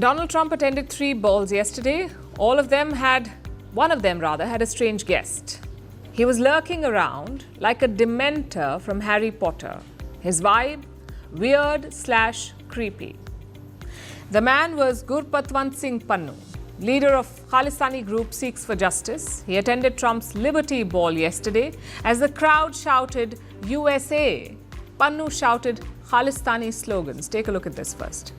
Donald Trump attended 3 balls yesterday. One of them had a strange guest. He was lurking around like a dementor from Harry Potter. His vibe, weird/creepy. The man was Gurpatwant Singh Pannun, leader of Khalistani group Seeks for Justice. He attended Trump's Liberty Ball yesterday. As the crowd shouted USA, Pannu shouted Khalistani slogans. Take a look at this first.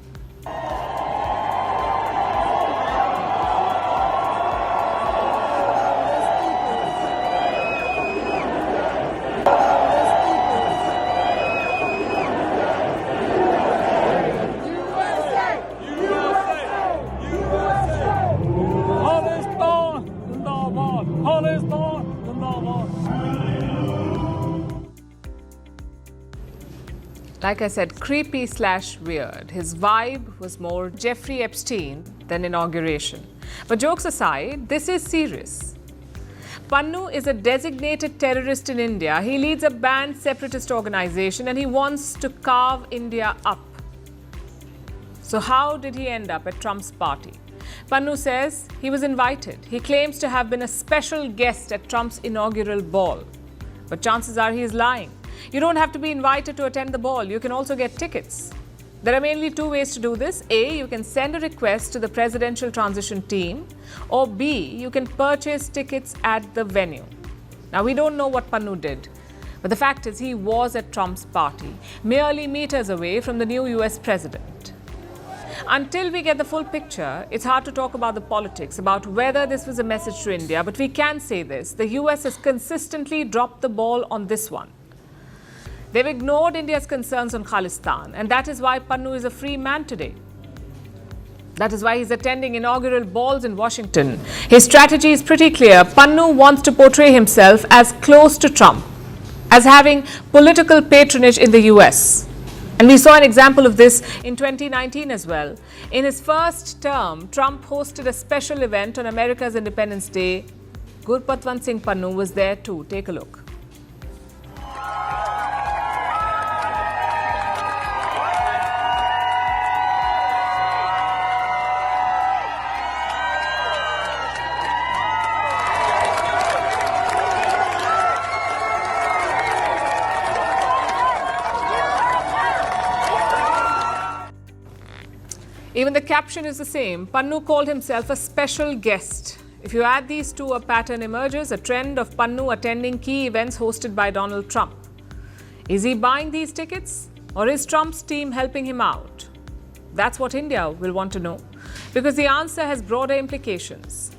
Like I said, creepy/weird. His vibe was more Jeffrey Epstein than inauguration. But jokes aside, this is serious. Pannu is a designated terrorist in India. He leads a banned separatist organization and he wants to carve India up. So how did he end up at Trump's party? Pannu says he was invited. He claims to have been a special guest at Trump's inaugural ball. But chances are he is lying. You don't have to be invited to attend the ball. You can also get tickets. There are mainly 2 ways to do this. A, you can send a request to the presidential transition team. Or B, you can purchase tickets at the venue. Now, we don't know what Pannu did. But the fact is he was at Trump's party, merely meters away from the new US president. Until we get the full picture, it's hard to talk about the politics, about whether this was a message to India. But we can say this. The US has consistently dropped the ball on this one. They've ignored India's concerns on Khalistan, and that is why Pannu is a free man today. That is why he's attending inaugural balls in Washington. His strategy is pretty clear. Pannu wants to portray himself as close to Trump, as having political patronage in the US. And we saw an example of this in 2019 as well. In his first term, Trump hosted a special event on America's Independence Day. Gurpatwant Singh Pannu was there too. Take a look. Even the caption is the same. Pannu called himself a special guest. If you add these two, a pattern emerges, a trend of Pannu attending key events hosted by Donald Trump. Is he buying these tickets, or is Trump's team helping him out? That's what India will want to know, because the answer has broader implications.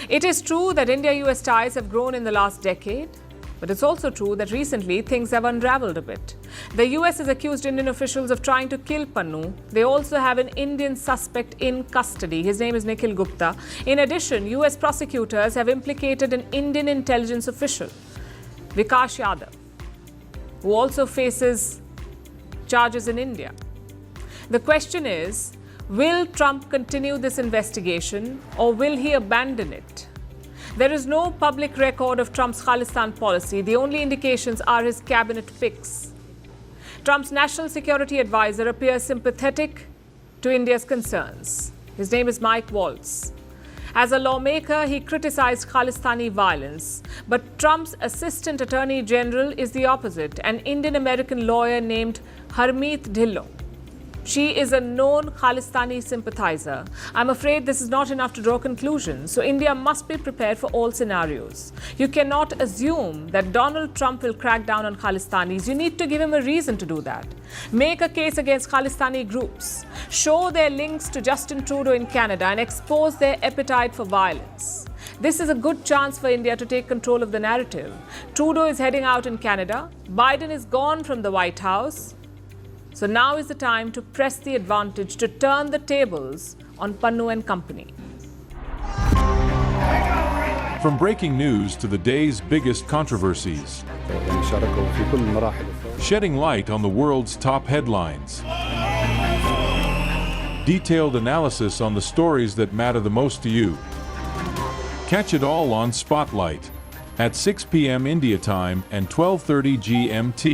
It is true that India-US ties have grown in the last decade, but it's also true that recently things have unraveled a bit. The US has accused Indian officials of trying to kill Pannu. They also have an Indian suspect in custody. His name is Nikhil Gupta. In addition, US prosecutors have implicated an Indian intelligence official, Vikas Yadav, who also faces charges in India. The question is, will Trump continue this investigation or will he abandon it? There is no public record of Trump's Khalistan policy. The only indications are his cabinet picks. Trump's national security advisor appears sympathetic to India's concerns. His name is Mike Waltz. As a lawmaker, he criticized Khalistani violence. But Trump's assistant attorney general is the opposite, an Indian-American lawyer named Harmeet Dhillon. She is a known Khalistani sympathizer. I'm afraid this is not enough to draw conclusions, so India must be prepared for all scenarios. You cannot assume that Donald Trump will crack down on Khalistanis. You need to give him a reason to do that. Make a case against Khalistani groups. Show their links to Justin Trudeau in Canada and expose their appetite for violence. This is a good chance for India to take control of the narrative. Trudeau is heading out in Canada. Biden is gone from the White House. So now is the time to press the advantage to turn the tables on Pannu and company. From breaking news to the day's biggest controversies, shedding light on the world's top headlines, detailed analysis on the stories that matter the most to you. Catch it all on Spotlight at 6 p.m. India time and 12:30 GMT.